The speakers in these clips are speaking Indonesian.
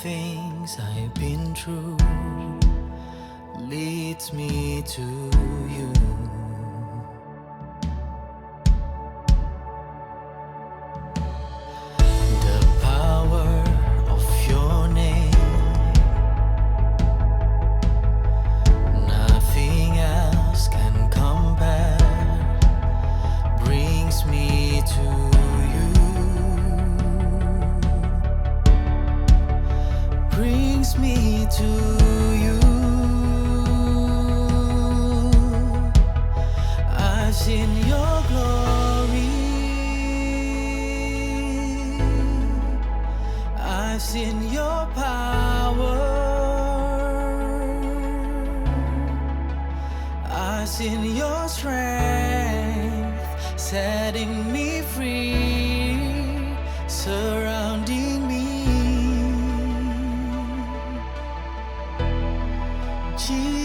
things I've been through leads me to you. The power of your name, nothing else can compare, brings me to you, brings me to you. I've seen your glory, I've seen your power, I've seen your strength setting me free, surrounding me. Jesus,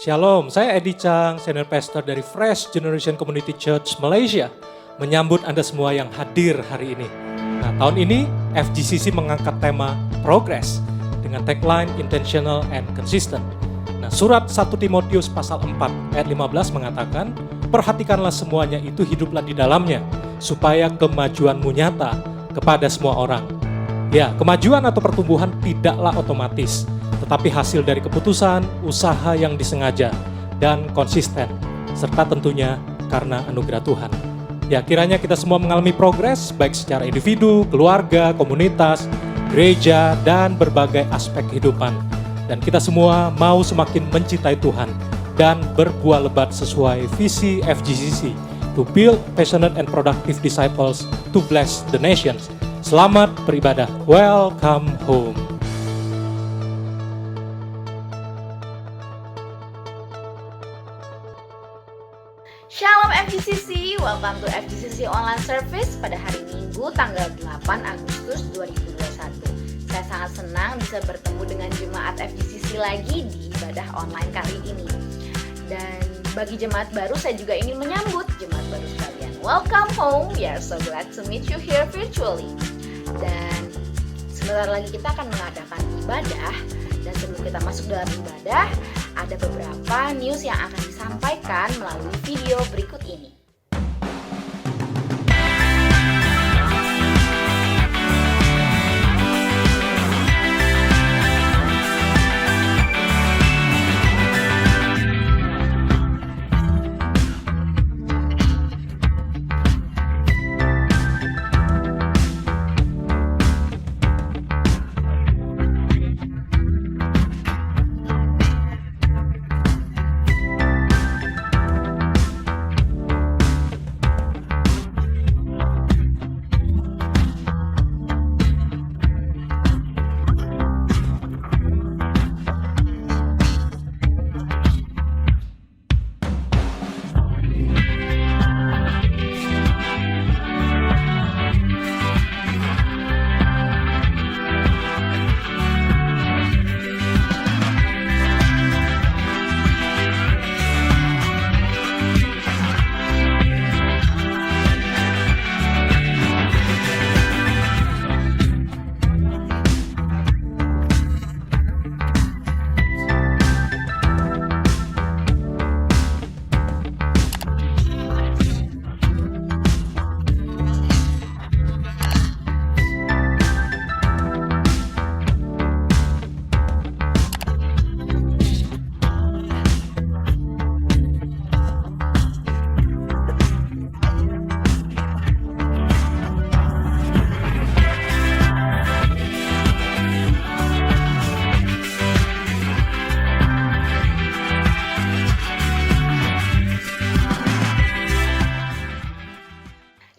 Shalom, saya Edi Chang, Senior Pastor dari Fresh Generation Community Church Malaysia. Menyambut Anda semua yang hadir hari ini. Nah, tahun ini FGCC mengangkat tema Progress dengan tagline Intentional and Consistent. Nah, surat 1 Timotius pasal 4 ayat 15 mengatakan, perhatikanlah semuanya itu, hiduplah di dalamnya, supaya kemajuanmu nyata kepada semua orang. Ya, kemajuan atau pertumbuhan tidaklah otomatis, tetapi hasil dari keputusan, usaha yang disengaja, dan konsisten, serta tentunya karena anugerah Tuhan. Ya, kiranya kita semua mengalami progres, baik secara individu, keluarga, komunitas, gereja, dan berbagai aspek kehidupan. Dan kita semua mau semakin mencintai Tuhan, dan berbuah lebat sesuai visi FGCC, to build passionate and productive disciples to bless the nations. Selamat beribadah, welcome home. Shalom FGCC, welcome to FGCC Online Service pada hari Minggu tanggal 8 Agustus 2021. Saya sangat senang bisa bertemu dengan jemaat FGCC lagi di ibadah online kali ini. Dan bagi jemaat baru, saya juga ingin menyambut jemaat baru sekalian. Welcome home, we are so glad to meet you here virtually. Dan sebentar lagi kita akan mengadakan ibadah. Dan sebelum kita masuk dalam ibadah, ada beberapa news yang akan disampaikan melalui video berikut ini.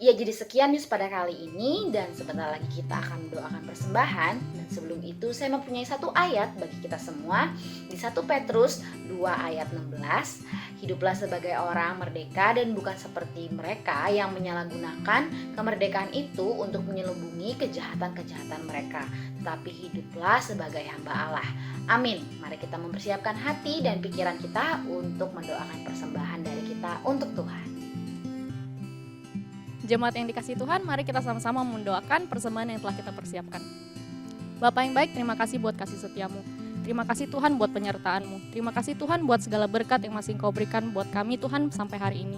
Ya, jadi sekian news pada kali ini, dan sebentar lagi kita akan mendoakan persembahan. Dan sebelum itu saya mempunyai satu ayat bagi kita semua di 1 Petrus 2 ayat 16. Hiduplah sebagai orang merdeka dan bukan seperti mereka yang menyalahgunakan kemerdekaan itu untuk menyelubungi kejahatan-kejahatan mereka, tetapi hiduplah sebagai hamba Allah. Amin. Mari kita mempersiapkan hati dan pikiran kita untuk mendoakan persembahan dari kita untuk Tuhan. Jemaat yang dikasihi Tuhan, mari kita sama-sama mendoakan persembahan yang telah kita persiapkan. Bapa yang baik, terima kasih buat kasih setiamu. Terima kasih Tuhan buat penyertaan-Mu. Terima kasih Tuhan buat segala berkat yang masih Engkau berikan buat kami Tuhan sampai hari ini.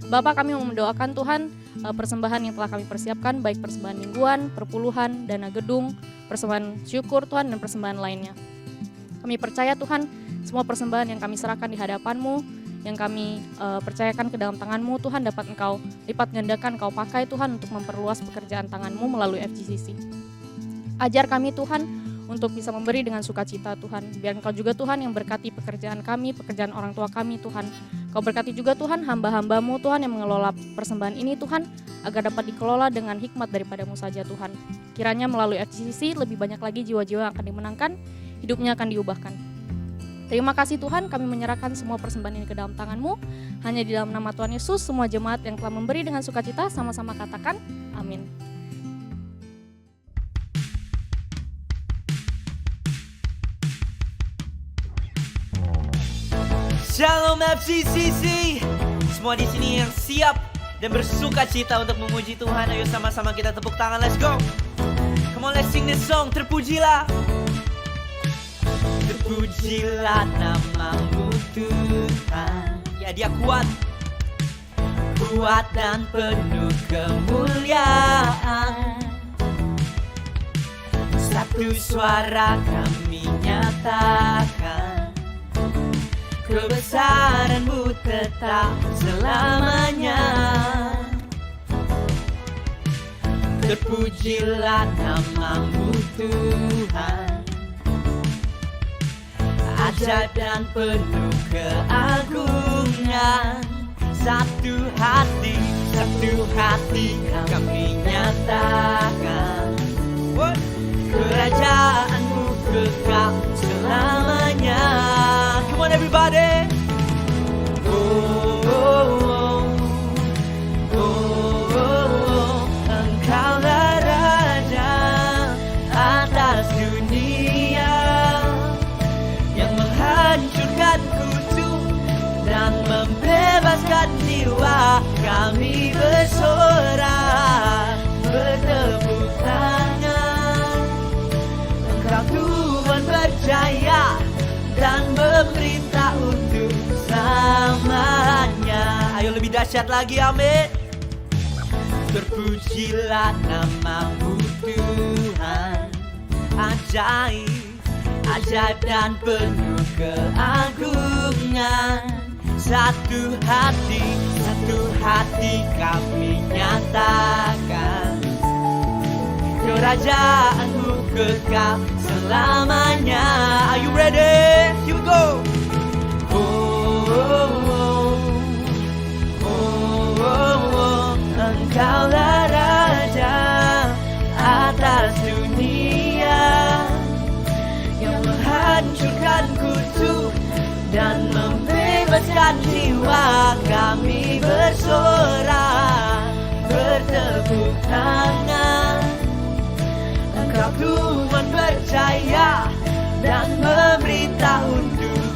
Bapa, kami mau mendoakan Tuhan persembahan yang telah kami persiapkan, baik persembahan mingguan, perpuluhan, dana gedung, persembahan syukur Tuhan, dan persembahan lainnya. Kami percaya Tuhan, semua persembahan yang kami serahkan di hadapan-Mu, yang kami percayakan ke dalam tangan-Mu Tuhan, dapat Engkau lipat gandakan, Engkau pakai Tuhan untuk memperluas pekerjaan tangan-Mu melalui FGCC. Ajar kami Tuhan untuk bisa memberi dengan sukacita Tuhan. Biar Engkau juga Tuhan yang berkati pekerjaan kami, pekerjaan orang tua kami Tuhan. Engkau berkati juga Tuhan hamba-hamba-Mu Tuhan yang mengelola persembahan ini Tuhan, agar dapat dikelola dengan hikmat daripada-Mu saja Tuhan. Kiranya melalui FGCC lebih banyak lagi jiwa-jiwa yang akan dimenangkan, hidupnya akan diubahkan. Terima kasih Tuhan, kami menyerahkan semua persembahan ini ke dalam tangan-Mu. Hanya di dalam nama Tuhan Yesus, semua jemaat yang telah memberi dengan sukacita sama-sama katakan, amin. Shalom FGCC. Semua di sini yang siap dan bersuka cita untuk memuji Tuhan, ayo sama-sama kita tepuk tangan, let's go. Come on, let's sing this song. Terpujilah, terpujilah namamu Tuhan. Ya, dia kuat, kuat dan penuh kemuliaan. Satu suara kami nyatakan, kebesaran-Mu tetap selamanya. Terpujilah namamu Tuhan, ajaib dan penuh keagungan. Satu hati kami nyatakan, kerajaan-Mu kekal selamanya. Come on everybody. Engkaulah Raja atas dunia, yang menghancurkan kutuk dan membebaskan jiwa. Kami bersorak, bertepuk tangan. Engkau Tuhan percaya dan memerintah untuk selamanya. Ayo lebih dahsyat lagi, amin. Terpujilah namamu Tuhan, ajaib, ajaib dan penuh keagungan. Satu hati kami nyatakan, kerajaan-Mu kekal selamanya. Are you ready? Here we go. Engkaulah Raja atas dunia, yang menghancurkan kutuk dan membebaskan jiwa. Kami bersorak, bertepuk tangan. Engkau Tuhan percaya dan memerintah untuk.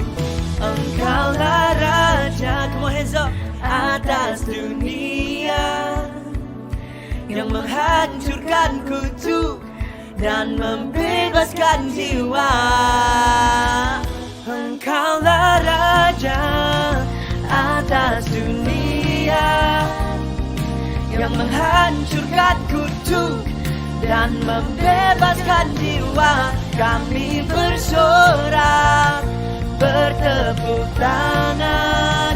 Engkaulah Raja, come on hands up, atas dunia, yang menghancurkan kutuk dan membebaskan jiwa. Engkaulah Raja atas dunia, yang menghancurkan kutuk dan membebaskan jiwa. Kami bersorak, bertepuk tangan.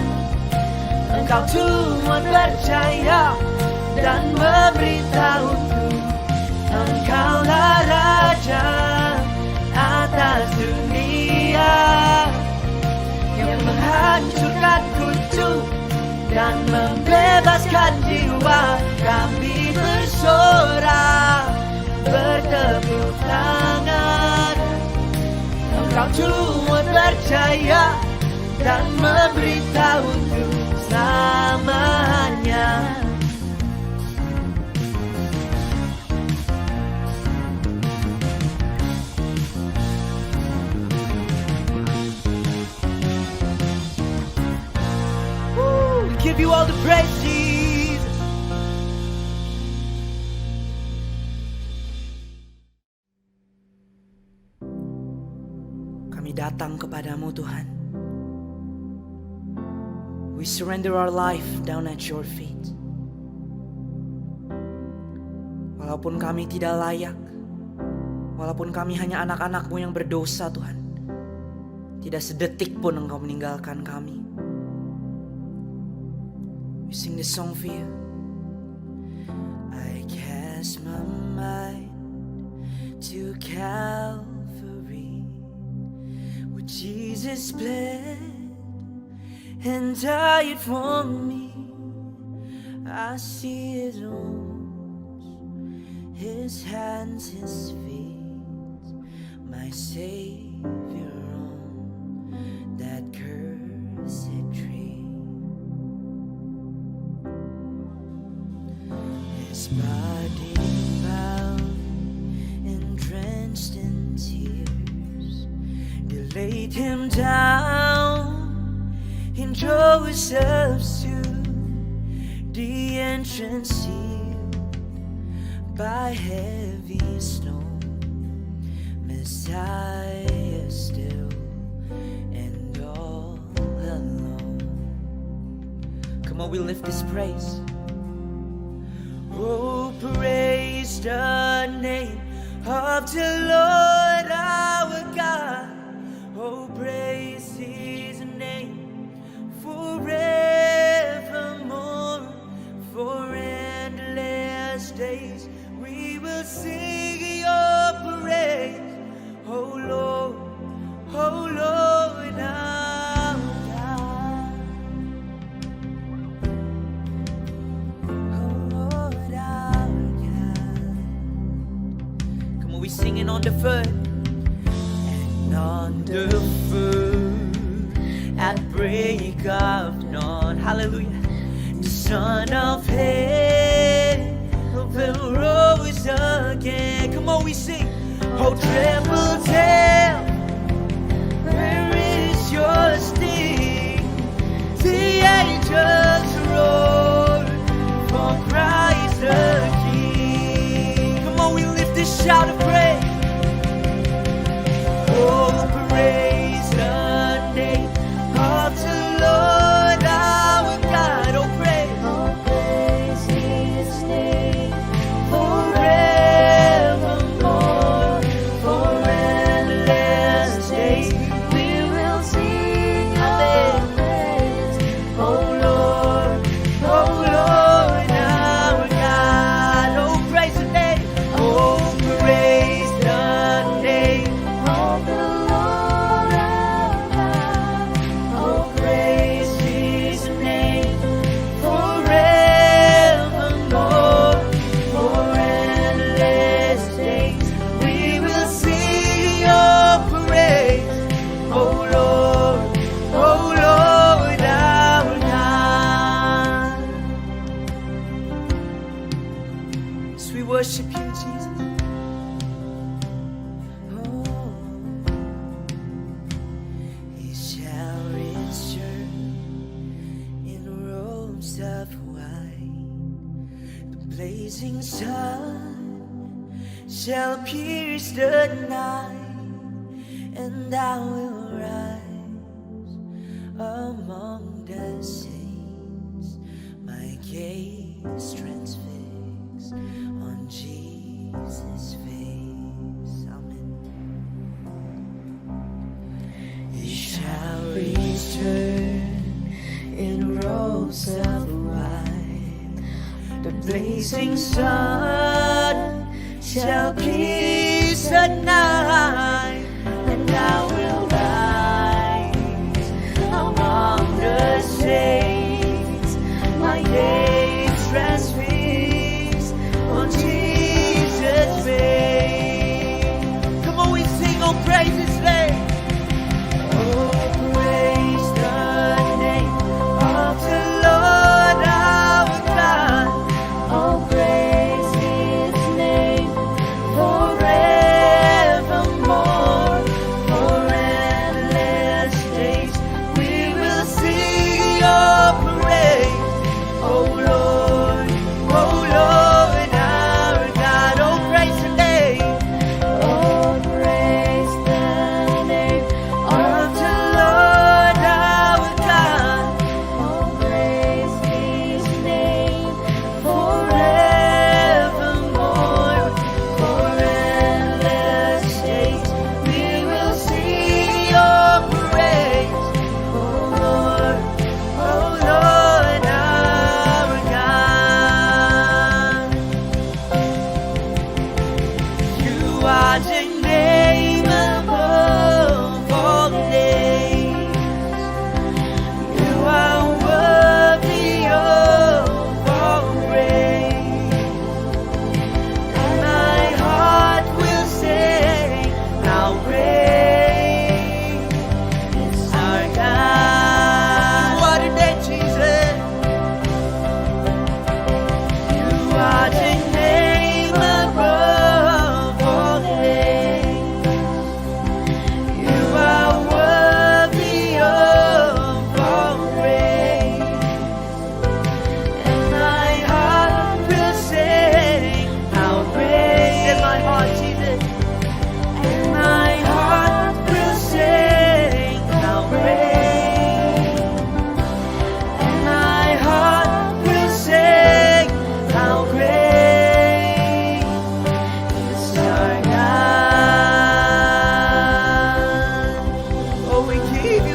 Engkau Tuhan percaya dan memerintah untuk. Engkaulah Raja atas dunia, yang menghancurkan kutuk dan membebaskan jiwa. Kami bersorak, bertepuk tangan. Engkau Tuhan percaya dan memerintah untuk selamanya. We give you all the praise, Jesus. Kami datang kepadamu Tuhan. We surrender our life down at your feet. Walaupun kami tidak layak, walaupun kami hanya anak-anak-Mu yang berdosa Tuhan, tidak sedetik pun Engkau meninggalkan kami. We sing this song for you. I cast my mind to Calvary, where Jesus bled and died for me. I see His wounds, His hands, His feet, my Savior on that cursed tree. His body bound and drenched in tears, they laid Him down, and He rose again. I see His wounds, His hands, His feet, my Savior on that cursed tree. His body bound and drenched in tears, they laid Him down, and He rose again. I see His wounds, His hands, His feet, my Savior on that cursed tree. in Joseph's tomb, the entrance sealed by heavy stone. Messiah still and all alone. Come on, we lift this praise. Oh, praise the name of the Lord our God. Oh, praise His name forevermore. For endless days we will sing your praise. Oh Lord, our God. Oh Lord, our God. Come on, we singing on the foot. And on the foot, at break of dawn, hallelujah, the Son of Heaven will rose again. Come on, we sing. Oh, tremble, tell, where is your sting? The angels roar for Christ the King. Come on, we lift this shout of praise. Oh, praise the name of the Lord our God. Oh, praise His name forevermore. For endless days we will sing your praise. Oh Lord, our God. Oh, praise the name. Oh, praise the name of the Lord our God. Oh, praise His name forevermore. For endless days we will sing your praise. Oh Lord, our God. As we worship you, Jesus. Oh, He shall return in robes of white. The blazing sun shall pierce the night, and I will rise among the saints. My gaze transfixed on Jesus' face. Amen. He shall return in robes of white. The blazing sun shall pierce the night, and I will rise among the saints. My gaze transfixed on Jesus' face. Come on, we sing, oh, praise His name. Oh, praise the name of the Lord our God. Oh, praise His name forevermore.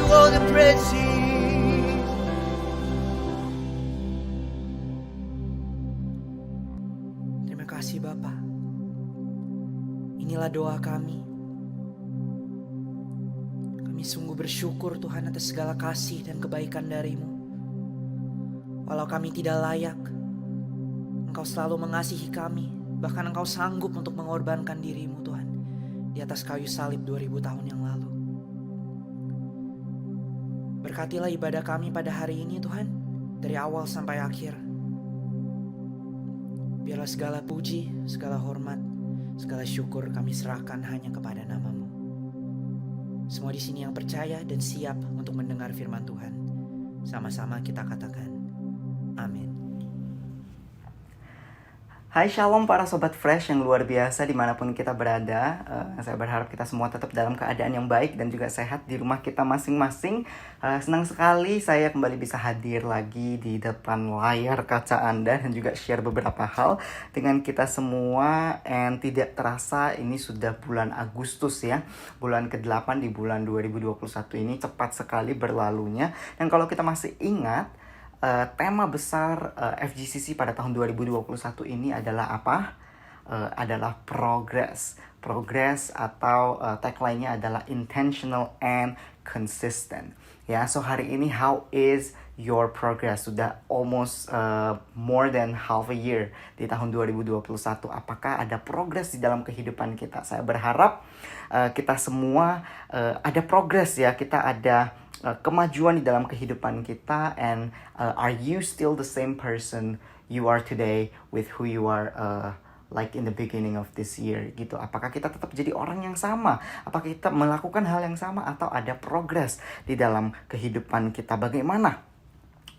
all the praises. Terima kasih Bapa. Inilah doa kami. Kami sungguh bersyukur Tuhan atas segala kasih dan kebaikan dari-Mu. Walau kami tidak layak, Engkau selalu mengasihi kami. Bahkan Engkau sanggup untuk mengorbankan diri-Mu Tuhan di atas kayu salib 2000 tahun yang lalu. Berkatilah ibadah kami pada hari ini Tuhan, dari awal sampai akhir. Biarlah segala puji, segala hormat, segala syukur kami serahkan hanya kepada nama-Mu. Semua di sini yang percaya dan siap untuk mendengar firman Tuhan, sama-sama kita katakan, amin. Hai Shalom para Sobat Fresh yang luar biasa dimanapun kita berada. Saya berharap kita semua tetap dalam keadaan yang baik dan juga sehat di rumah kita masing-masing. Senang sekali saya kembali bisa hadir lagi di depan layar kaca Anda dan juga share beberapa hal dengan kita semua. And tidak terasa ini sudah bulan Agustus ya. Bulan ke-8 di bulan 2021 ini cepat sekali berlalunya. Dan kalau kita masih ingat, tema besar FGCC pada tahun 2021 ini adalah apa? Adalah progress. Progress atau tagline-nya adalah intentional and consistent. Ya, so hari ini how is your progress? Sudah almost more than half a year di tahun 2021. Apakah ada progress di dalam kehidupan kita? Saya berharap kita semua ada progress ya. Kita ada kemajuan di dalam kehidupan kita. And are you still the same person you are today with who you are like in the beginning of this year gitu? Apakah kita tetap jadi orang yang sama? Apakah kita melakukan hal yang sama atau ada progress di dalam kehidupan kita? Bagaimana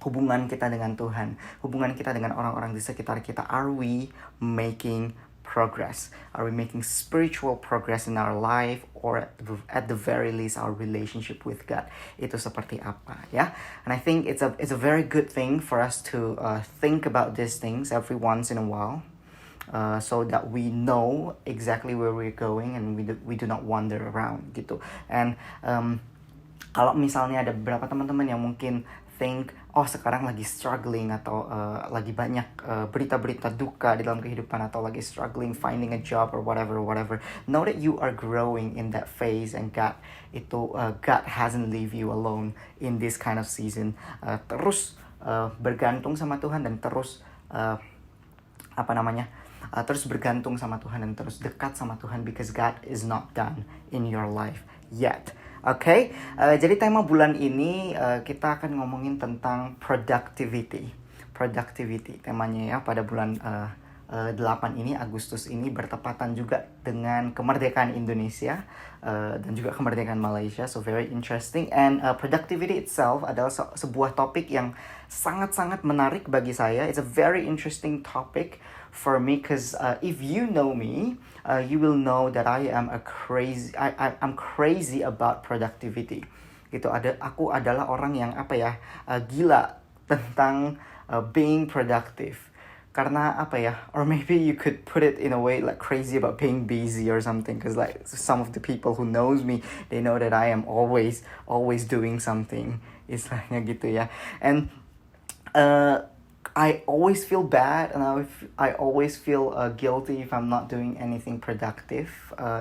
hubungan kita dengan Tuhan? Hubungan kita dengan orang-orang di sekitar kita? Are we making progress? Are we making spiritual progress in our life, or at the very least our relationship with God? Itu seperti apa ya? And I think it's a very good thing for us to think about these things every once in a while, so that we know exactly where we're going and we do not wander around gitu. And kalau misalnya ada beberapa teman-teman yang mungkin think, oh sekarang lagi struggling atau lagi banyak berita-berita duka di dalam kehidupan atau lagi struggling finding a job or whatever, know that you are growing in that phase, and God hasn't leave you alone in this kind of season. Terus bergantung sama Tuhan dan terus terus bergantung sama Tuhan dan terus dekat sama Tuhan, because God is not done in your life yet. Oke, jadi tema bulan ini kita akan ngomongin tentang productivity. Temanya ya pada bulan 8 ini, Agustus ini bertepatan juga dengan kemerdekaan Indonesia dan juga kemerdekaan Malaysia. So very interesting. And productivity itself adalah sebuah topik yang sangat-sangat menarik bagi saya. It's a very interesting topic for me, because if you know me, you will know that I'm crazy about productivity. Gitu. Aku adalah orang yang gila tentang being productive. Karena or maybe you could put it in a way like crazy about being busy or something, because like some of the people who knows me, they know that I am always doing something, istilahnya gitu ya. And I always feel bad, and I always feel guilty if I'm not doing anything productive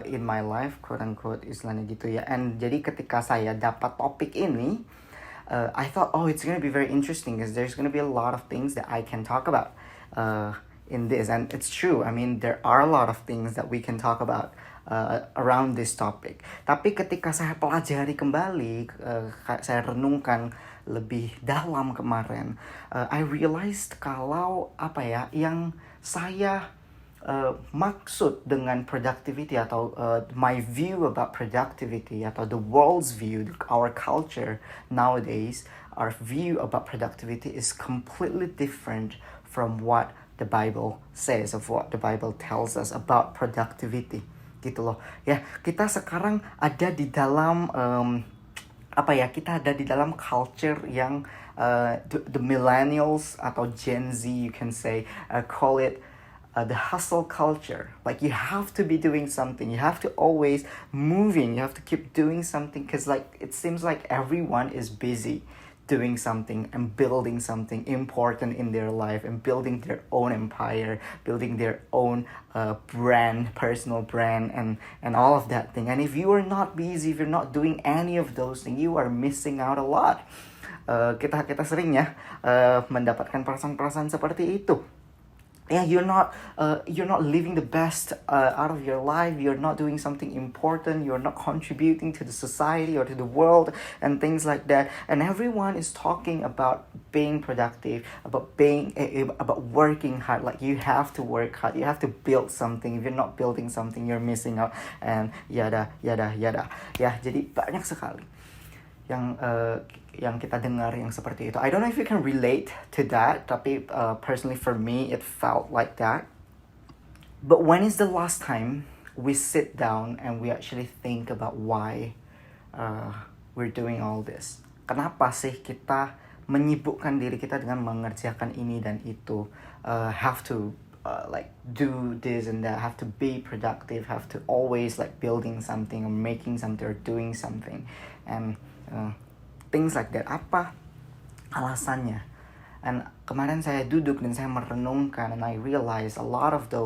in my life, quote unquote, istilahnya gitu ya. And jadi ketika saya dapat topik ini, I thought, it's gonna be very interesting, because there's gonna be a lot of things that I can talk about in this. And it's true, I mean, there are a lot of things that we can talk about around this topic. Tapi ketika saya pelajari kembali, saya renungkan lebih dalam kemarin, I realized kalau yang saya maksud dengan productivity atau my view about productivity atau the world's view, our culture nowadays, our view about productivity is completely different from what the Bible says, of what the Bible tells us about productivity. Gitu loh. Ya, kita sekarang ada di dalam kita ada di dalam culture yang the millennials atau Gen Z, you can say, call it the hustle culture. Like you have to be doing something. You have to always moving. You have to keep doing something because like it seems like everyone is busy doing something and building something important in their life and building their own empire, building their own brand, personal brand, and all of that thing. And if you are not busy, if you're not doing any of those things, you are missing out a lot. Kita sering ya mendapatkan perasaan-perasaan seperti itu. Yeah, you're not living the best out of your life. You're not doing something important. You're not contributing to the society or to the world and things like that. And everyone is talking about being productive, about working hard. Like you have to work hard. You have to build something. If you're not building something, you're missing out. And yada. Ya, jadi banyak sekali yang kita dengar yang seperti itu. I don't know if you can relate to that, tapi personally for me it felt like that. But when is the last time we sit down and we actually think about why we're doing all this? Kenapa sih kita menyibukkan diri kita dengan mengerjakan ini dan itu? Have to like do this and that, have to be productive, have to always like building something or making something or doing something, and things like that. Apa alasannya? And kemarin saya duduk dan saya merenungkan, and I realized a lot of the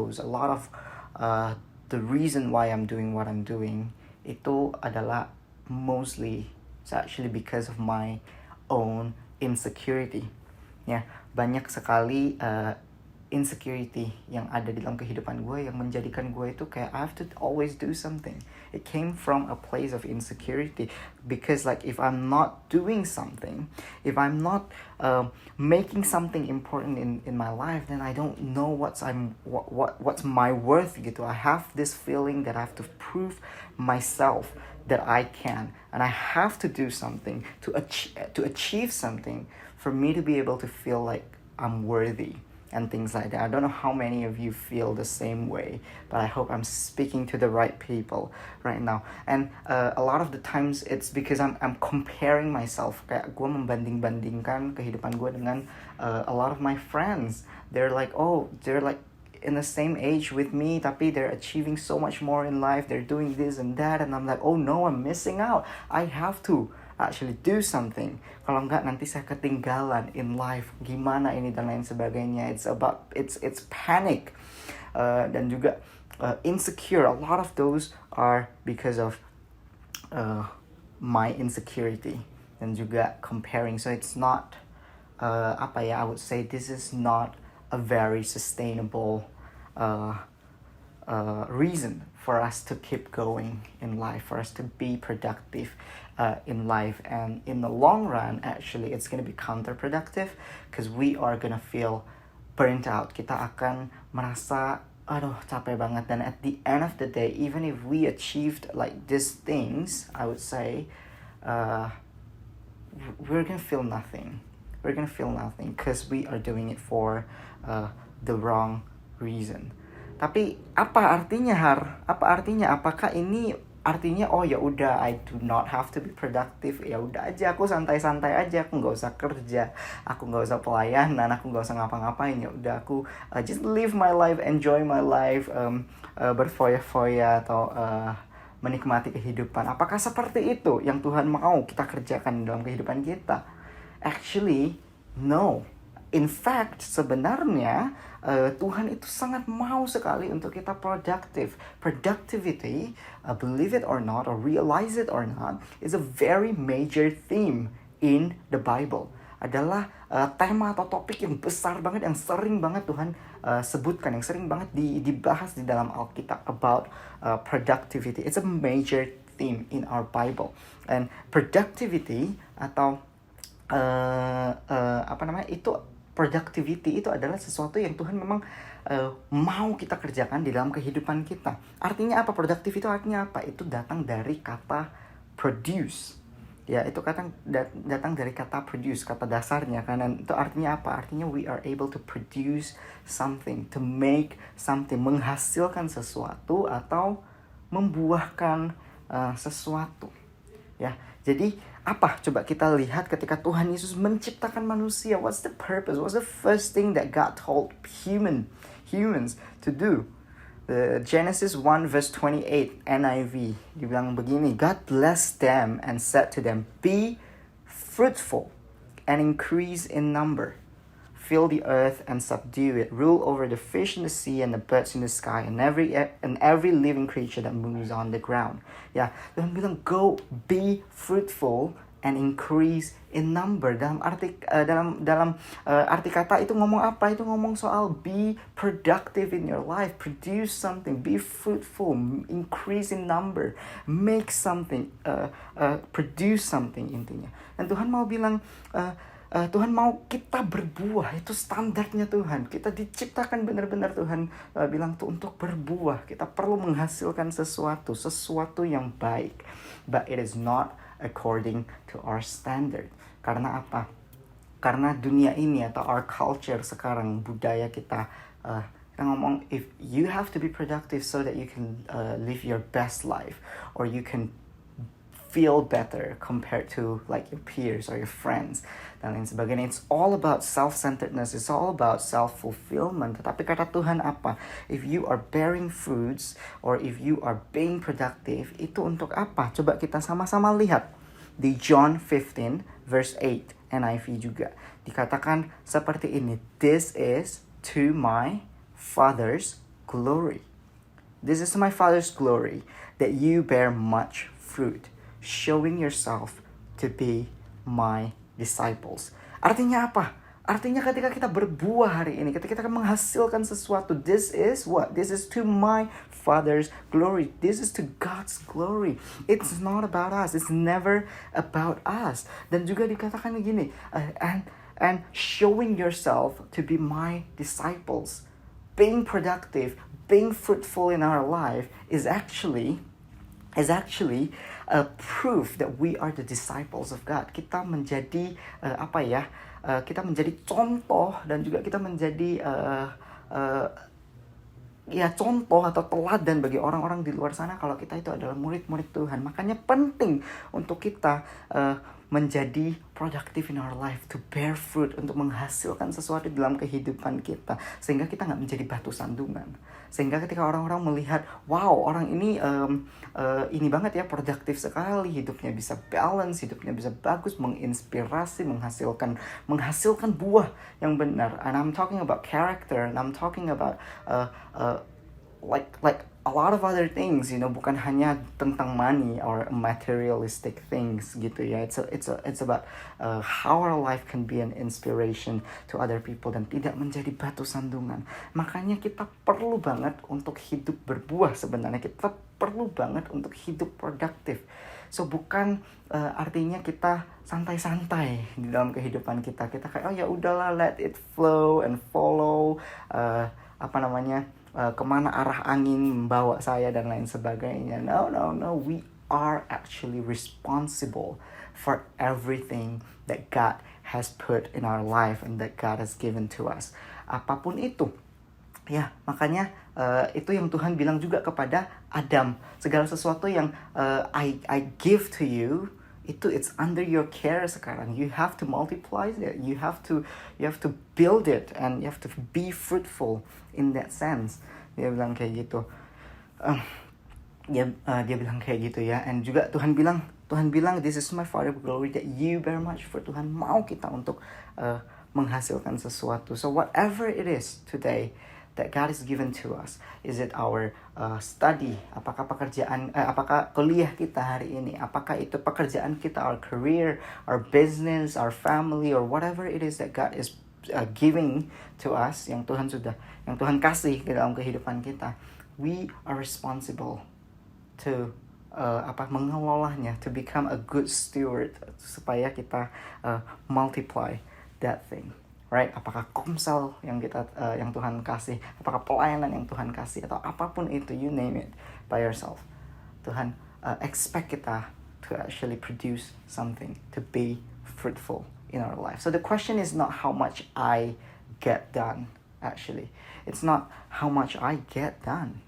reason why I'm doing what I'm doing itu adalah mostly it's actually because of my own insecurity. Ya, banyak sekali insecurity yang ada di dalam kehidupan gue yang menjadikan gue itu kayak I have to always do something. It came from a place of insecurity because like if I'm not doing something, if I'm not making something important in my life, then I don't know what's my worth gitu. I have this feeling that I have to prove myself that I can, and I have to do something to achieve something for me to be able to feel like I'm worthy. And things like that. I don't know how many of you feel the same way, but I hope I'm speaking to the right people right now. And a lot of the times it's because I'm comparing myself. Kayak gue membanding-bandingkan kehidupan gue dengan a lot of my friends. They're like in the same age with me, tapi they're achieving so much more in life. They're doing this and that, and I'm like, oh no, I'm missing out. I have to actually do something. Kalau enggak nanti saya ketinggalan in life. Gimana ini dan lain sebagainya. It's panic dan juga insecure. A lot of those are because of my insecurity dan juga comparing. So it's not I would say this is not a very sustainable reason for us to keep going in life, for us to be productive in life. And in the long run, actually, it's going to be counterproductive because we are going to feel burnt out. Kita akan merasa, aduh capek banget. Dan at the end of the day, even if we achieved like these things, I would say, we're going to feel nothing. We're going to feel nothing because we are doing it for the wrong reason. Tapi apa artinya Apa artinya? Apakah ini artinya oh ya udah I do not have to be productive, ya udah aja aku santai-santai aja, aku nggak usah kerja, aku nggak usah pelayanan, aku nggak usah ngapa-ngapain, ya udah aku just live my life, enjoy my life, berfoya-foya atau menikmati kehidupan. Apakah seperti itu yang Tuhan mau kita kerjakan dalam kehidupan kita? Actually, no. In fact, sebenarnya Tuhan itu sangat mau sekali untuk kita productive. Productivity, believe it or not, or realize it or not, is a very major theme in the Bible. Adalah tema atau topik yang besar banget, yang sering banget Tuhan sebutkan, yang sering banget dibahas di dalam Alkitab about productivity. It's a major theme in our Bible. And productivity atau productivity itu adalah sesuatu yang Tuhan memang mau kita kerjakan di dalam kehidupan kita. Artinya apa? Productivity itu artinya apa? Itu datang dari kata produce. Ya, itu datang dari kata produce, kata dasarnya kan. Dan itu artinya apa? Artinya we are able to produce something, to make something, menghasilkan sesuatu atau membuahkan sesuatu. Ya, jadi Apa coba kita lihat ketika Tuhan Yesus menciptakan manusia? What's the purpose? What's the first thing that God told humans to do? The Genesis 1 verse 28 NIV dibilang begini, God blessed them and said to them, be fruitful and increase in number. Fill the earth and subdue it. Rule over the fish in the sea and the birds in the sky and every living creature that moves on the ground. Ya, Tuhan bilang go be fruitful and increase in number. Dalam arti arti kata itu ngomong apa? Itu ngomong soal be productive in your life, produce something, be fruitful, increase in number, make something, produce something intinya. Dan Tuhan mau bilang Tuhan mau kita berbuah, itu standarnya Tuhan. Kita diciptakan benar-benar Tuhan bilang tuh untuk berbuah. Kita perlu menghasilkan sesuatu yang baik. But it is not according to our standard. Karena apa? Karena dunia ini atau our culture sekarang, budaya kita ngomong if you have to be productive so that you can live your best life or you can feel better compared to like your peers or your friends dan lain sebagainya. It's all about self-centeredness. It's all about self-fulfillment. Tetapi kata Tuhan apa? If you are bearing fruits or if you are being productive, itu untuk apa? Coba kita sama-sama lihat di John 15 verse 8 NIV juga. Dikatakan seperti ini, this is to my Father's glory. This is to my Father's glory that you bear much fruit, showing yourself to be my disciples. Artinya apa? Artinya ketika kita berbuah hari ini, ketika kita menghasilkan sesuatu, this is what? This is to my Father's glory. This is to God's glory. It's not about us. It's never about us. Dan juga dikatakan begini, and showing yourself to be my disciples. Being productive, being fruitful in our life is actually a proof that we are the disciples of God. Kita menjadi kita menjadi contoh dan juga kita menjadi contoh atau teladan bagi orang-orang di luar sana kalau kita itu adalah murid-murid Tuhan. Makanya penting untuk kita menjadi productive in our life, to bear fruit, untuk menghasilkan sesuatu dalam kehidupan kita, sehingga kita nggak menjadi batu sandungan. Sehingga ketika orang-orang melihat, wow, orang ini ini banget ya, produktif sekali, hidupnya bisa balance, hidupnya bisa bagus, menginspirasi, menghasilkan buah yang benar. And I'm talking about character, and I'm talking about like a lot of other things, bukan hanya tentang money or materialistic things gitu ya. It's about how our life can be an inspiration to other people dan tidak menjadi batu sandungan. Makanya kita perlu banget untuk hidup berbuah sebenarnya. Kita perlu banget untuk hidup produktif. So bukan artinya kita santai-santai di dalam kehidupan kita. Kita kayak ya udahlah, let it flow and follow kemana arah angin membawa saya dan lain sebagainya. No. We are actually responsible for everything that God has put in our life and that God has given to us. Apapun itu. Ya, makanya itu yang Tuhan bilang juga kepada Adam. Segala sesuatu yang I give to you, it's under your care sekarang. You have to multiply it. You have to build it and you have to be fruitful in that sense. Dia bilang kayak gitu. Dia bilang kayak gitu ya. And juga Tuhan bilang this is my Father's glory that you bear much fruit. Tuhan mau kita untuk menghasilkan sesuatu. So whatever it is today that God has given to us, is it our study, apakah apakah kuliah kita hari ini, apakah itu pekerjaan kita, our career, our business, our family, or whatever it is that God is giving to us, yang Tuhan kasih ke dalam kehidupan kita, we are responsible to mengelolanya, to become a good steward, supaya kita multiply that thing. Right? Apakah komsel yang Tuhan kasih, apakah pelayanan yang Tuhan kasih, atau apapun itu, you name it by yourself. Tuhan expect kita to actually produce something, to be fruitful in our life. So the question is not how much I get done, actually. It's not how much I get done.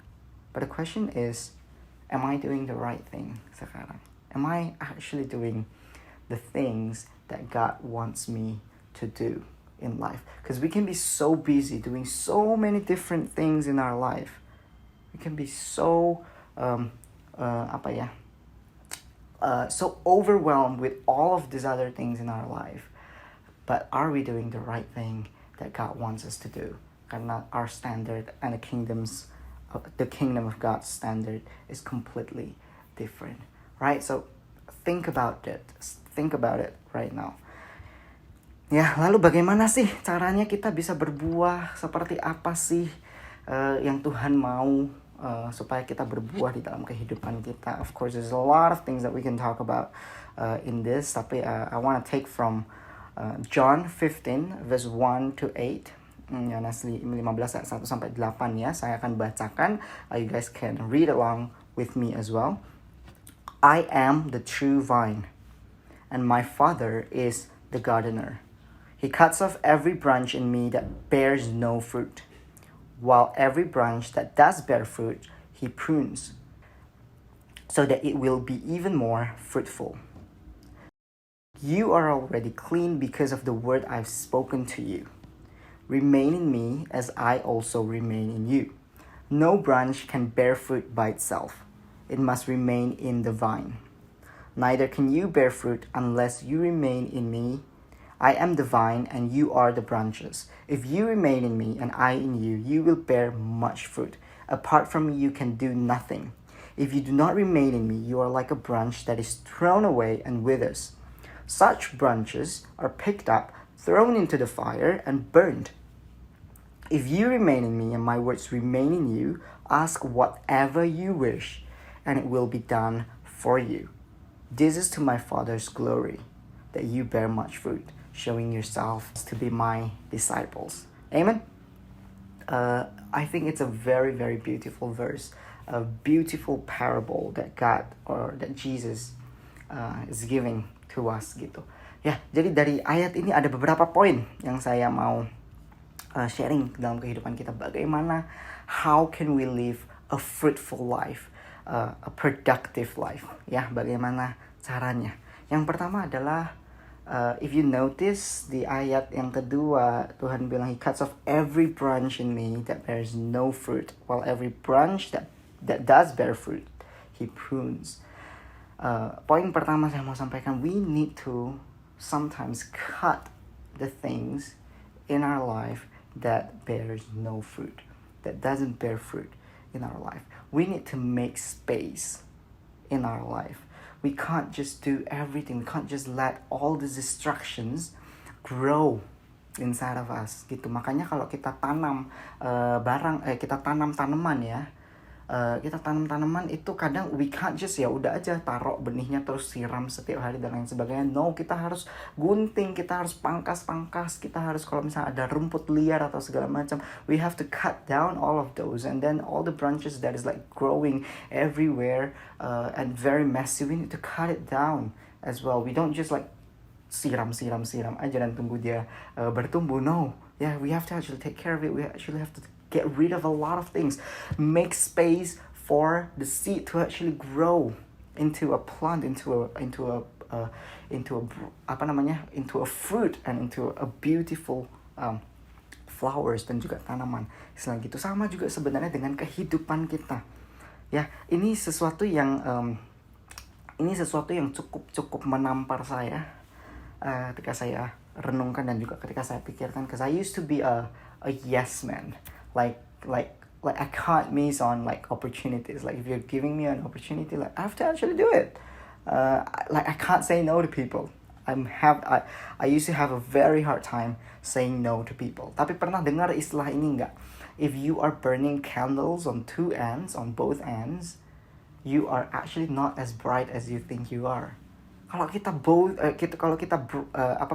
But the question is, am I doing the right thing sekarang? Am I actually doing the things that God wants me to do in life. Because we can be so busy doing so many different things in our life. We can be so so overwhelmed with all of these other things in our life. But are we doing the right thing that God wants us to do? Karena our standard and the kingdom of God's standard is completely different, right? So think about it. Think about it right now. Ya, lalu bagaimana sih caranya kita bisa berbuah? Seperti apa sih yang Tuhan mau supaya kita berbuah di dalam kehidupan kita? Of course, there's a lot of things that we can talk about in this. Tapi I want to take from John 15 verse 1 to 8. Yohanes 15 ayat 1 sampai 8 ya. Saya akan bacakan. You guys can read along with me as well. I am the true vine, and my Father is the gardener. He cuts off every branch in me that bears no fruit, while every branch that does bear fruit, he prunes, so that it will be even more fruitful. You are already clean because of the word I've spoken to you. Remain in me as I also remain in you. No branch can bear fruit by itself. It must remain in the vine. Neither can you bear fruit unless you remain in me. I am the vine and you are the branches. If you remain in me and I in you, you will bear much fruit. Apart from me, you can do nothing. If you do not remain in me, you are like a branch that is thrown away and withers. Such branches are picked up, thrown into the fire, and burned. If you remain in me and my words remain in you, ask whatever you wish, and it will be done for you. This is to my Father's glory, that you bear much fruit, showing yourselves to be my disciples. Amen? I think it's a very, very beautiful verse, a beautiful parable that Jesus is giving to us gitu. Ya, jadi dari ayat ini ada beberapa poin yang saya mau sharing dalam kehidupan kita. Bagaimana, how can we live a fruitful life, a productive life? Ya, bagaimana caranya? Yang pertama adalah if you notice di ayat yang kedua, Tuhan bilang He cuts off every branch in me that bears no fruit, while every branch that does bear fruit, He prunes. Poin pertama saya mau sampaikan, we need to sometimes cut the things in our life that bears no fruit, that doesn't bear fruit in our life. We need to make space in our life. We can't just do everything. We can't just let all the distractions grow inside of us gitu. Makanya kalau kita tanam kita tanam tanaman ya, kita tanam tanaman itu kadang we can't just ya udah aja taruh benihnya terus siram setiap hari dan lain sebagainya. No, kita harus gunting, kita harus pangkas, kita harus kalau misalnya ada rumput liar atau segala macam, we have to cut down all of those, and then all the branches that is like growing everywhere and very messy, we need to cut it down as well. We don't just like siram aja dan tunggu dia bertumbuh. No, yeah, we have to actually take care of it. We actually have to get rid of a lot of things. Make space for the seed to actually grow into a plant, into a fruit, and into a beautiful flowers dan juga tanaman. Selain gitu, sama juga sebenarnya dengan kehidupan kita. Ya, ini sesuatu yang cukup menampar saya ketika saya renungkan dan juga ketika saya pikirkan, because I used to be a yes man. Like I can't miss on like opportunities. Like if you're giving me an opportunity, like I have to actually do it. Like I can't say no to people. I used to have a very hard time saying no to people. Tapi pernah dengar istilah ini enggak? If you are burning candles on both ends, you are actually not as bright as you think you are. Kalau kita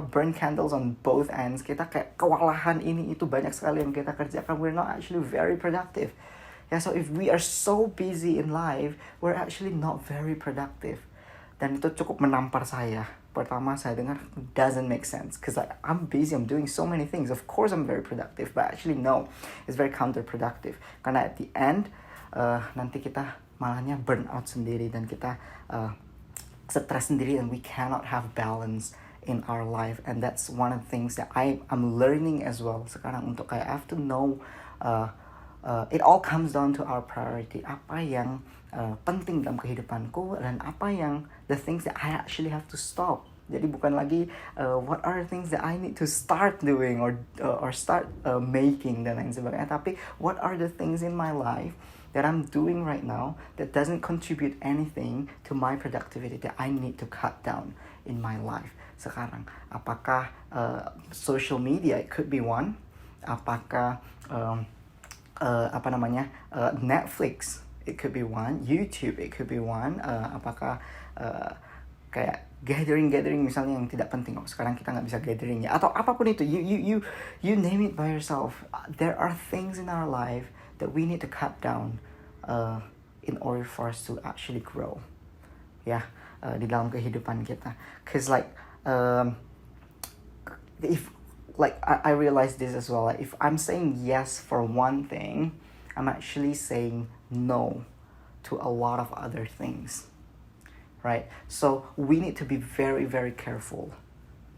burn candles on both ends, kita kayak kewalahan ini itu banyak sekali yang kita kerjakan, we're not actually very productive. Yeah, so if we are so busy in life, we're actually not very productive. Dan itu cukup menampar saya. Pertama saya dengar, doesn't make sense, because I'm busy, I'm doing so many things. Of course I'm very productive, but actually no, it's very counterproductive. Karena at the end nanti kita malahnya burn out sendiri dan kita stres sendiri, and we cannot have balance in our life. And that's one of the things that I'm learning as well sekarang, untuk kayak I have to know it all comes down to our priority. Apa yang penting dalam kehidupanku, dan apa yang the things that I actually have to stop. Jadi bukan lagi what are the things that I need to start doing or start making dan lain sebagainya, tapi what are the things in my life that I'm doing right now that doesn't contribute anything to my productivity that I need to cut down in my life sekarang. Apakah social media, it could be one. Apakah Netflix, it could be one. YouTube, it could be one. Apakah kayak gathering misalnya yang tidak penting, sekarang kita nggak bisa gathering ya, atau apapun itu, you name it by yourself. There are things in our life that we need to cut down in order for us to actually grow, ya, di dalam kehidupan kita. Cause if I realize this as well, like if I'm saying yes for one thing, I'm actually saying no to a lot of other things. Right? So we need to be very, very careful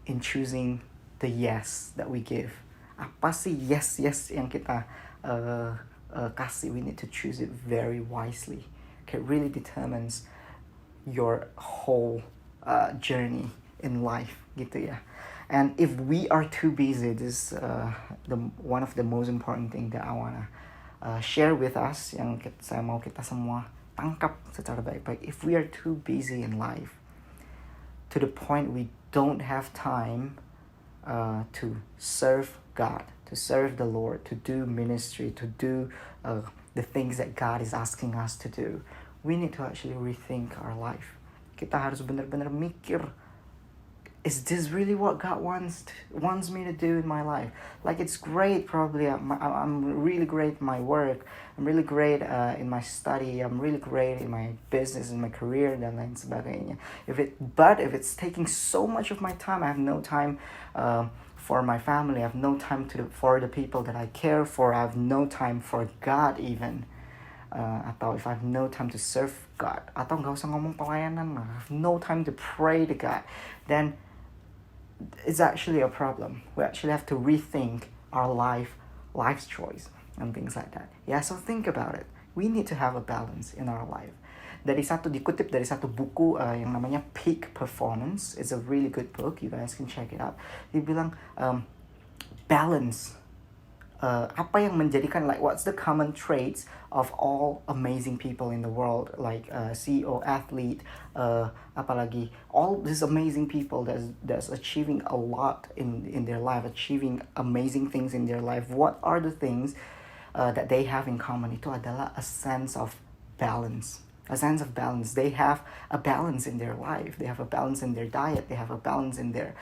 in choosing the yes that we give. Apa sih yes yang kita kasih? We need to choose it very wisely. It really determines your whole journey in life, gitu ya. And if we are too busy, this one of the most important thing that I wanna share with us, yang saya mau kita semua tangkap secara baik-baik. If we are too busy in life to the point we don't have time to serve God, to serve the Lord, to do ministry, to do the things that God is asking us to do, we need to actually rethink our life. Kita harus benar-benar mikir, is this really what God wants me to do in my life? Like, it's great, probably I'm really great in my work, I'm really great in my study, I'm really great in my business, in my career, dan lain sebagainya. But if it's taking so much of my time, I have no time for my family, I have no time for the people that I care for, I have no time for God even. Atau if I have no time to serve God, atau nggak usah ngomong pelayanan, I have no time to pray to God, then it's actually a problem. We actually have to rethink our life's choice and things like that. Yeah, so think about it. We need to have a balance in our life. Dikutip dari satu buku yang namanya Peak Performance. It's a really good book. You guys can check it out. Dia bilang balance. Apa yang menjadikan, like, what's the common traits of all amazing people in the world, like CEO, athlete, apalagi all these amazing people that's achieving a lot in their life, achieving amazing things in their life. What are the things that they have in common? Itu adalah a sense of balance. A sense of balance. They have a balance in their life. They have a balance in their diet. They have a balance in their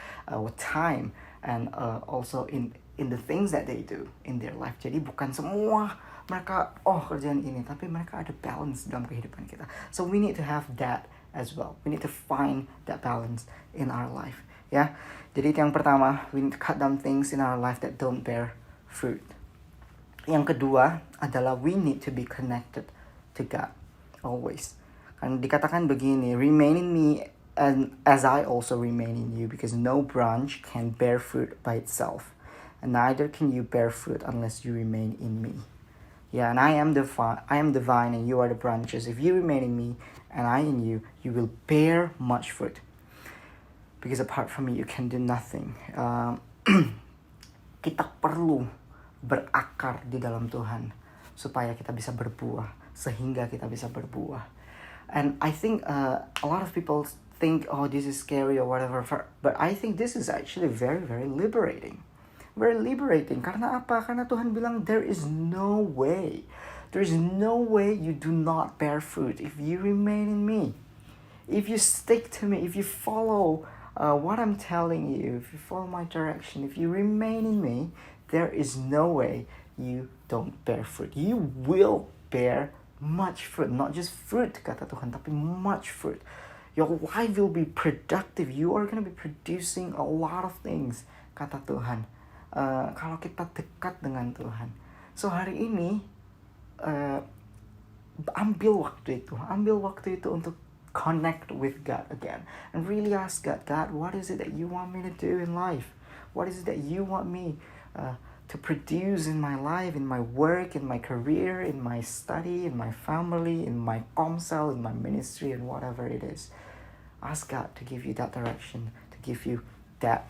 time, and also in the things that they do in their life. Jadi bukan semua mereka kerjaan ini, tapi mereka ada balance dalam kehidupan kita. So we need to have that as well. We need to find that balance in our life. Ya. Jadi yang pertama, we need to cut down things in our life that don't bear fruit. Yang kedua adalah we need to be connected to God always. Kan dikatakan begini, remain in me and as I also remain in you, because no branch can bear fruit by itself. And neither can you bear fruit unless you remain in me. Yeah, and I am the vine and you are the branches. If you remain in me and I in you, you will bear much fruit. Because apart from me, you can do nothing. Kita perlu berakar di dalam Tuhan supaya kita bisa berbuah, sehingga kita bisa berbuah. And I think a lot of people think, oh, this is scary or whatever, but I think this is actually very, very liberating. Very liberating. Karena apa? Karena Tuhan bilang, there is no way you do not bear fruit if you remain in me. If you stick to me, if you follow what I'm telling you, if you follow my direction, if you remain in me, there is no way you don't bear fruit. You will bear much fruit. Not just fruit, kata Tuhan, tapi much fruit. Your life will be productive. You are going to be producing a lot of things, kata Tuhan. Kalau kita dekat dengan Tuhan. So hari ini ambil waktu itu untuk connect with God again and really ask God, God, what is it that you want me to do in life? What is it that you want me to produce in my life, in my work, in my career, in my study, in my family, in my comsel, in my ministry, and whatever it is? Ask God to give you that direction, to give you that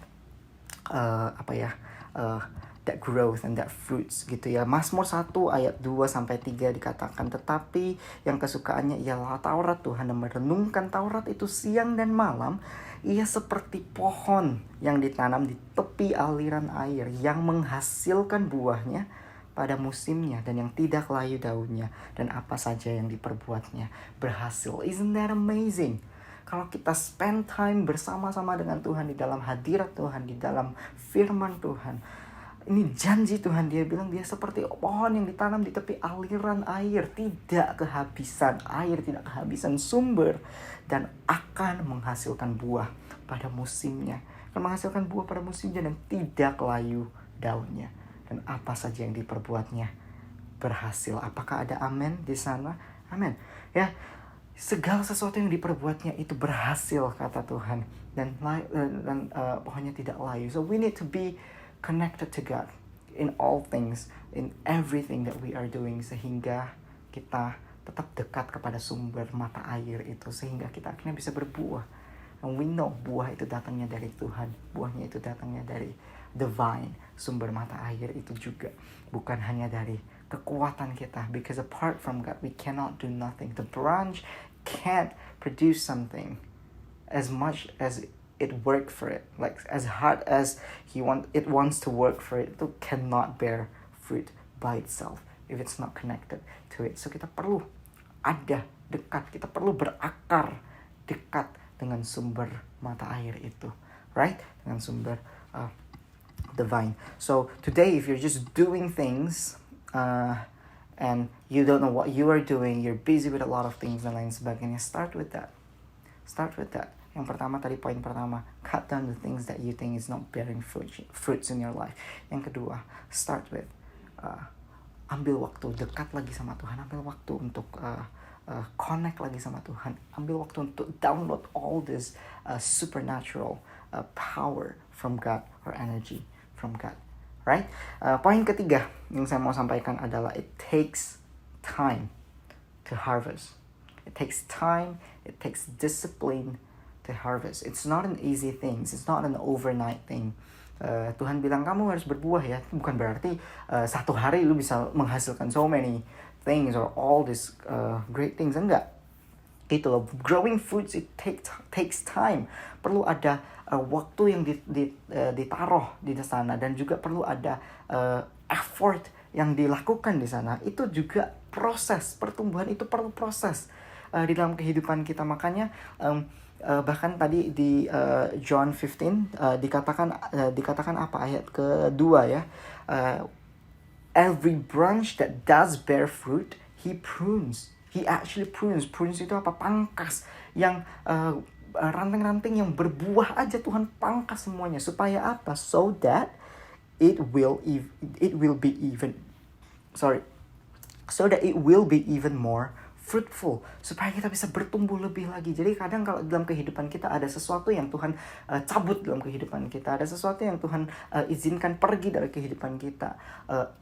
that growth and that fruits gitu ya. Mazmur 1 ayat 2-3 dikatakan, tetapi yang kesukaannya ialah Taurat Tuhan dan merenungkan Taurat itu siang dan malam. Ia seperti pohon yang ditanam di tepi aliran air yang menghasilkan buahnya pada musimnya dan yang tidak layu daunnya, dan apa saja yang diperbuatnya berhasil. Isn't that amazing? Kalau kita spend time bersama-sama dengan Tuhan, di dalam hadirat Tuhan, di dalam firman Tuhan, ini janji Tuhan, dia bilang dia seperti pohon yang ditanam di tepi aliran air, tidak kehabisan air, tidak kehabisan sumber, dan akan menghasilkan buah pada musimnya. Akan menghasilkan buah pada musimnya dan tidak layu daunnya. Dan apa saja yang diperbuatnya berhasil. Apakah ada amin di sana? Amin. Ya, segala sesuatu yang diperbuatnya itu berhasil, kata Tuhan. Dan pohonnya tidak layu. So we need to be connected to God in all things, in everything that we are doing, sehingga kita tetap dekat kepada sumber mata air itu, sehingga kita akhirnya bisa berbuah. And we know buah itu datangnya dari Tuhan, buahnya itu datangnya dari divine, sumber mata air itu juga, bukan hanya dari kekuatan kita, because apart from God we cannot do nothing. The branch can't produce something as much as it work for it, like as hard as it wants to work for it, itu cannot bear fruit by itself if it's not connected to it. So kita perlu ada dekat, kita perlu berakar dekat dengan sumber mata air itu, right? Dengan sumber divine. So today, if you're just doing things and you don't know what you are doing, you're busy with a lot of things dan lain sebagainya, start with that. Yang pertama tadi, poin pertama, cut down the things that you think is not bearing fruits in your life. Yang kedua, start with ambil waktu dekat lagi sama Tuhan, ambil waktu untuk connect lagi sama Tuhan, ambil waktu untuk download all this supernatural power from God or energy from God, right? Poin ketiga yang saya mau sampaikan adalah it takes time to harvest. It takes time, it takes discipline to harvest. It's not an easy thing. It's not an overnight thing. Tuhan bilang kamu harus berbuah ya. Bukan berarti satu hari lu bisa menghasilkan so many things or all these great things. Enggak. Gitu loh. Growing fruits it takes time. Perlu ada waktu yang ditaruh di sana, dan juga perlu ada effort yang dilakukan di sana. Itu juga proses. Pertumbuhan itu perlu proses di dalam kehidupan kita. Makanya bahkan tadi di John 15 dikatakan apa, ayat kedua ya, every branch that does bear fruit he prunes. He actually prunes. Prunes itu apa? Pangkas. Yang ranting-ranting yang berbuah aja Tuhan pangkas semuanya. Supaya apa? So that it will be even more fruitful, supaya kita bisa bertumbuh lebih lagi. Jadi kadang kalau dalam kehidupan kita ada sesuatu yang Tuhan cabut dalam kehidupan kita, ada sesuatu yang Tuhan izinkan pergi dari kehidupan kita,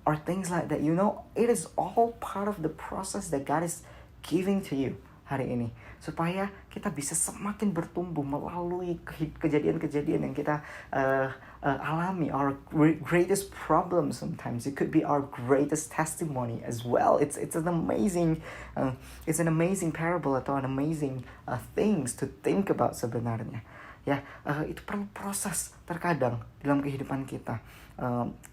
or things like that, you know, it is all part of the process that God is giving to you hari ini, supaya kita bisa semakin bertumbuh melalui kejadian-kejadian yang kita alami. Our greatest problem sometimes, it could be our greatest testimony as well. It's an amazing parable atau an amazing things to think about sebenarnya. Ya, itu perlu proses terkadang dalam kehidupan kita.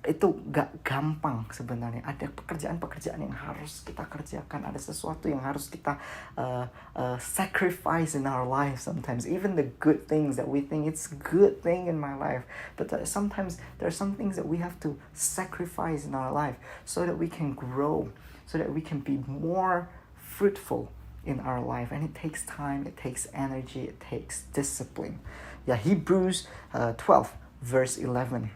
Itu gak gampang sebenarnya. Ada pekerjaan-pekerjaan yang harus kita kerjakan. Ada sesuatu yang harus kita sacrifice in our life sometimes. Even the good things that we think it's good thing in my life. But sometimes there are some things that we have to sacrifice in our life so that we can grow, so that we can be more fruitful in our life. And it takes time, it takes energy, it takes discipline. Ya, Hebrews 12 verse 11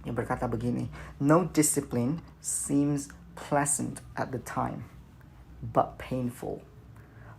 yang berkata begini, no discipline seems pleasant at the time, but painful.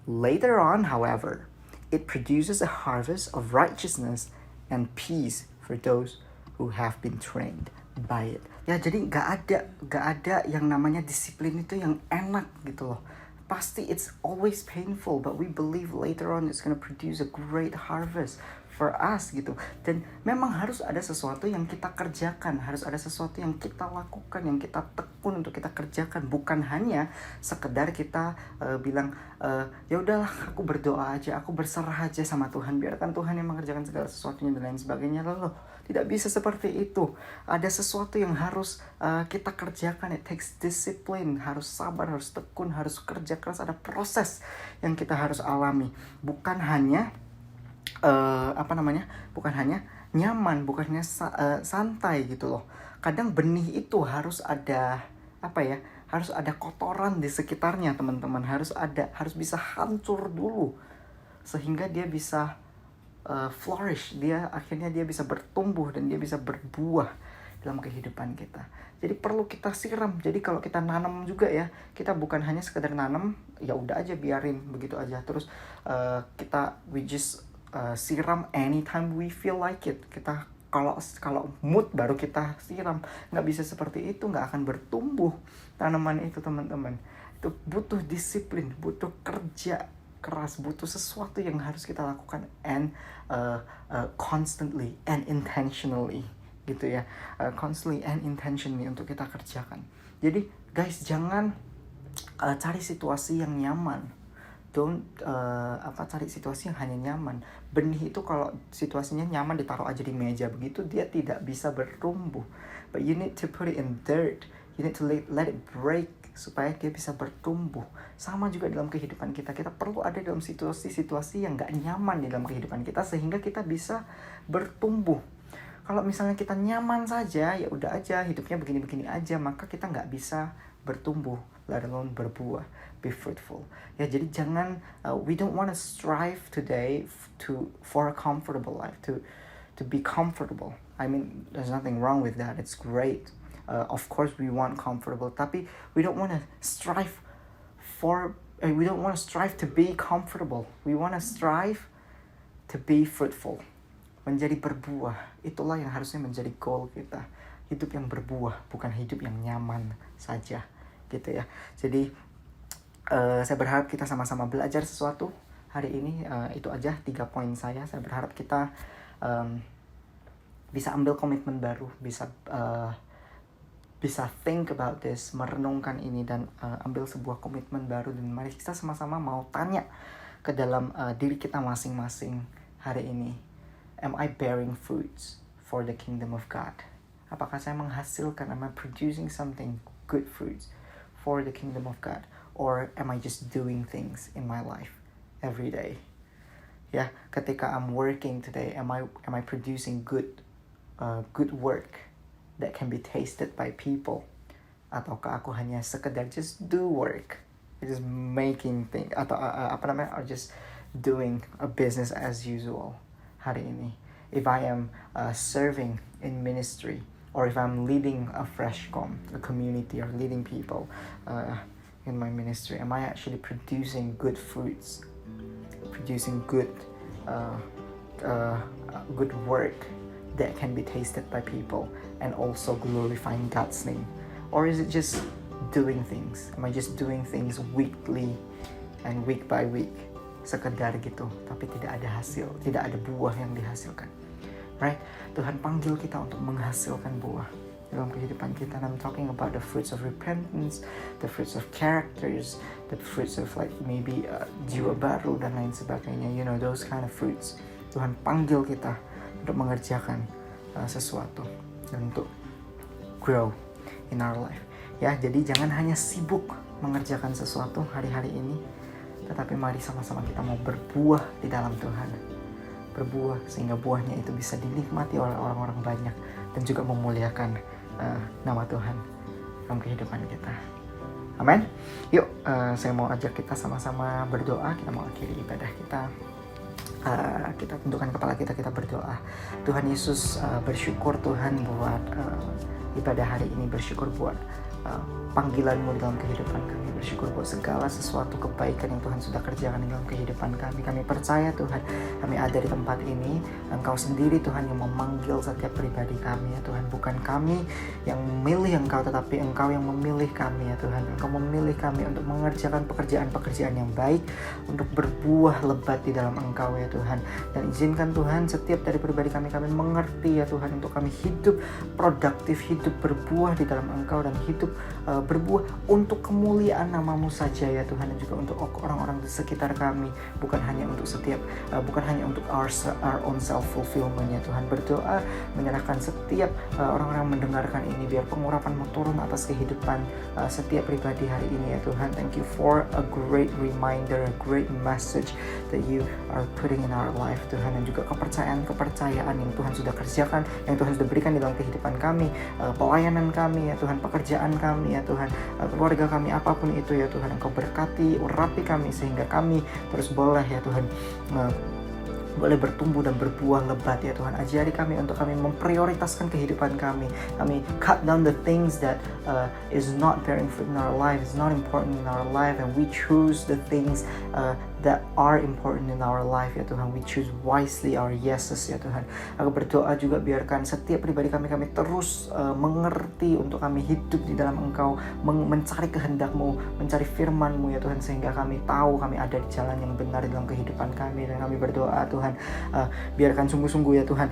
Later on, however, it produces a harvest of righteousness and peace for those who have been trained by it. Ya, jadi gak ada yang namanya disiplin itu yang enak gitu loh. Pasti it's always painful, but we believe later on it's gonna produce a great harvest for us gitu. Dan memang harus ada sesuatu yang kita kerjakan, harus ada sesuatu yang kita lakukan, yang kita tekun untuk kita kerjakan, bukan hanya sekedar kita bilang ya udahlah, aku berdoa aja, aku berserah aja sama Tuhan, biarkan Tuhan yang mengerjakan segala sesuatunya dan lain sebagainya. Loh, tidak bisa seperti itu. Ada sesuatu yang harus kita kerjakan. It takes discipline, harus sabar, harus tekun, harus kerja keras. Ada proses yang kita harus alami. Bukan hanya bukan hanya nyaman, bukan hanya santai gitu loh. Kadang benih itu harus ada harus ada kotoran di sekitarnya, teman-teman. Harus bisa hancur dulu sehingga dia bisa flourish, akhirnya dia bisa bertumbuh dan dia bisa berbuah dalam kehidupan kita. Jadi perlu kita siram. Jadi kalau kita nanam juga ya, kita bukan hanya sekedar nanam, ya udah aja biarin begitu aja. Terus we just siram anytime we feel like it. Kita kalau mood baru kita siram. Nggak bisa seperti itu, nggak akan bertumbuh tanaman itu, teman-teman. Itu butuh disiplin, butuh kerja keras, butuh sesuatu yang harus kita lakukan and constantly and intentionally gitu ya, constantly and intentionally untuk kita kerjakan. Jadi guys, jangan cari situasi yang nyaman. Don't cari situasi yang hanya nyaman. Benih itu kalau situasinya nyaman ditaruh aja di meja begitu, dia tidak bisa bertumbuh. But you need to put it in dirt. You need to let it break supaya dia bisa bertumbuh. Sama juga dalam kehidupan kita. Kita perlu ada dalam situasi-situasi yang gak nyaman di dalam kehidupan kita sehingga kita bisa bertumbuh. Kalau misalnya kita nyaman saja, ya udah aja hidupnya begini-begini aja, maka kita gak bisa bertumbuh, let alone berbuah, be fruitful. Ya, jadi jangan we don't want to strive today for a comfortable life, to be comfortable. I mean, there's nothing wrong with that. It's great. Of course we want comfortable, tapi we don't want to strive to be comfortable. We want to strive to be fruitful, menjadi berbuah. Itulah yang harusnya menjadi goal kita. Hidup yang berbuah, bukan hidup yang nyaman saja gitu ya. Jadi saya berharap kita sama-sama belajar sesuatu hari ini. Itu aja 3 poin saya. Saya berharap kita bisa ambil komitmen baru, bisa think about this, merenungkan ini dan ambil sebuah komitmen baru. Dan mari kita sama-sama mau tanya ke dalam diri kita masing-masing hari ini. Am I bearing fruits for the kingdom of God? Apakah saya menghasilkan, am I producing something good fruits for the kingdom of God? Or am I just doing things in my life every day? Ya, ketika I'm working today, am I producing good work that can be tasted by people? Ataukah aku hanya sekedar just do work, just making things, atau or just doing a business as usual hari ini? If I am serving in ministry, or if I'm leading a Freshcom, a community, or leading people in my ministry, am I actually producing good fruits, producing good work that can be tasted by people and also glorifying God's name? Or is it just doing things? Am I just doing things weekly and week by week, sekedar gitu, tapi tidak ada hasil, tidak ada buah yang dihasilkan? Right? Tuhan panggil kita untuk menghasilkan buah dalam kehidupan kita. And I'm talking about the fruits of repentance, the fruits of characters, the fruits of like maybe jiwa baru dan lain sebagainya. You know, those kind of fruits. Tuhan panggil kita untuk mengerjakan sesuatu dan untuk grow in our life. Ya, jadi jangan hanya sibuk mengerjakan sesuatu hari-hari ini, tetapi mari sama-sama kita mau berbuah di dalam Tuhan. Berbuah sehingga buahnya itu bisa dinikmati oleh orang-orang banyak dan juga memuliakan nama Tuhan dalam kehidupan kita. Amin. Yuk, saya mau ajak kita sama-sama berdoa. Kita mau akhiri ibadah kita. Kita tundukkan kepala kita berdoa. Tuhan Yesus, bersyukur Tuhan buat ibadah hari ini, bersyukur buat panggilan-Mu di dalam kehidupan kami. Bersyukur buat segala sesuatu kebaikan yang Tuhan sudah kerjakan di dalam kehidupan kami. Kami percaya Tuhan, kami ada di tempat ini, Engkau sendiri Tuhan yang memanggil setiap pribadi kami ya Tuhan. Bukan kami yang memilih Engkau, tetapi Engkau yang memilih kami ya Tuhan. Engkau memilih kami untuk mengerjakan pekerjaan-pekerjaan yang baik, untuk berbuah lebat di dalam Engkau ya Tuhan. Dan izinkan Tuhan setiap dari pribadi kami mengerti ya Tuhan, untuk kami hidup produktif, hidup berbuah di dalam Engkau, dan hidup berbuah untuk kemuliaan nama-Mu saja ya Tuhan, dan juga untuk orang-orang di sekitar kami, bukan hanya untuk bukan hanya untuk our own self fulfillment ya Tuhan. Berdoa menyerahkan setiap orang-orang yang mendengarkan ini, biar pengurapan-Mu turun atas kehidupan setiap pribadi hari ini ya Tuhan. Thank you for a great reminder, a great message that you are putting in our life Tuhan, dan juga kepercayaan yang Tuhan sudah kerjakan, yang Tuhan sudah berikan di dalam kehidupan kami, pelayanan kami ya Tuhan, pekerjaan kami ya Tuhan, keluarga kami, apapun itu ya Tuhan. Engkau berkati, urapi kami sehingga kami terus boleh ya Tuhan boleh bertumbuh dan berbuah lebat ya Tuhan. Ajari kami untuk kami memprioritaskan kehidupan kami. Kami cut down the things that is not bearing fruit in our life, is not important in our life, and we choose the things that are important in our life ya Tuhan. We choose wisely our yeses ya Tuhan. Aku berdoa juga biarkan setiap pribadi kami terus mengerti untuk kami hidup di dalam Engkau, mencari kehendak-Mu, mencari firman-Mu ya Tuhan, sehingga kami tahu kami ada di jalan yang benar di dalam kehidupan kami. Dan kami berdoa Tuhan, biarkan sungguh-sungguh ya Tuhan,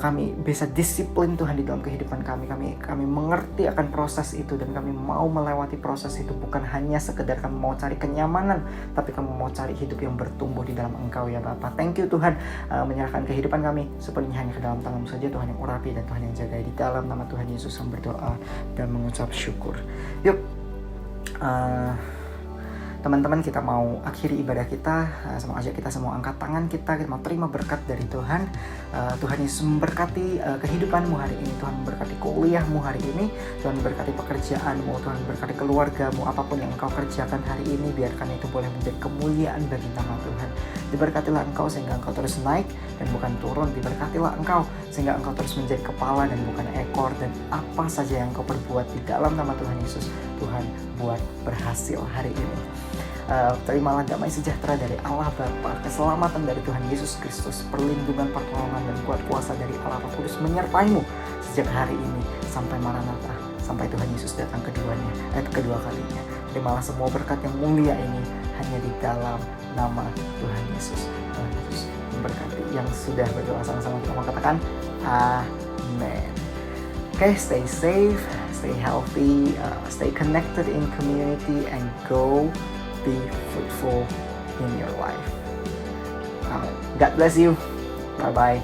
kami bisa disiplin Tuhan di dalam kehidupan kami. Kami mengerti akan proses itu, dan kami mau melewati proses itu, bukan hanya sekedar kami mau cari kenyamanan, tapi kami mau cari hidup yang bertumbuh di dalam Engkau ya Bapa. Thank you Tuhan, menyerahkan kehidupan kami sepenuhnya hanya ke dalam tangan-Mu saja Tuhan, yang urapi dan Tuhan yang jaga. Di dalam nama Tuhan Yesus kami berdoa dan mengucap syukur. Yuk, teman-teman, kita mau akhiri ibadah kita. Sama aja kita semua angkat tangan kita mau terima berkat dari Tuhan. Tuhan Yesus memberkati kehidupanmu hari ini. Tuhan memberkati kuliahmu hari ini. Tuhan memberkati pekerjaanmu. Tuhan memberkati keluargamu. Apapun yang engkau kerjakan hari ini, biarkan itu boleh menjadi kemuliaan bagi nama Tuhan. Diberkatilah engkau sehingga engkau terus naik dan bukan turun. Diberkatilah engkau sehingga engkau terus menjadi kepala dan bukan ekor. Dan apa saja yang engkau perbuat di dalam nama Tuhan Yesus, Tuhan buat berhasil hari ini. Terimalah damai sejahtera dari Allah Bapa, keselamatan dari Tuhan Yesus Kristus, perlindungan, pertolongan, dan kuat kuasa dari Allah Roh Kudus menyertai-mu sejak hari ini sampai Maranatha, sampai Tuhan Yesus datang kedua kalinya. Terimalah semua berkat yang mulia ini hanya di dalam nama Tuhan Yesus. Tuhan Yesus memberkati. Yang sudah berdoa sama-sama kita mau katakan amin. Okay, stay safe, stay healthy, stay connected in community, and go be fruitful in your life. God bless you. Bye-bye.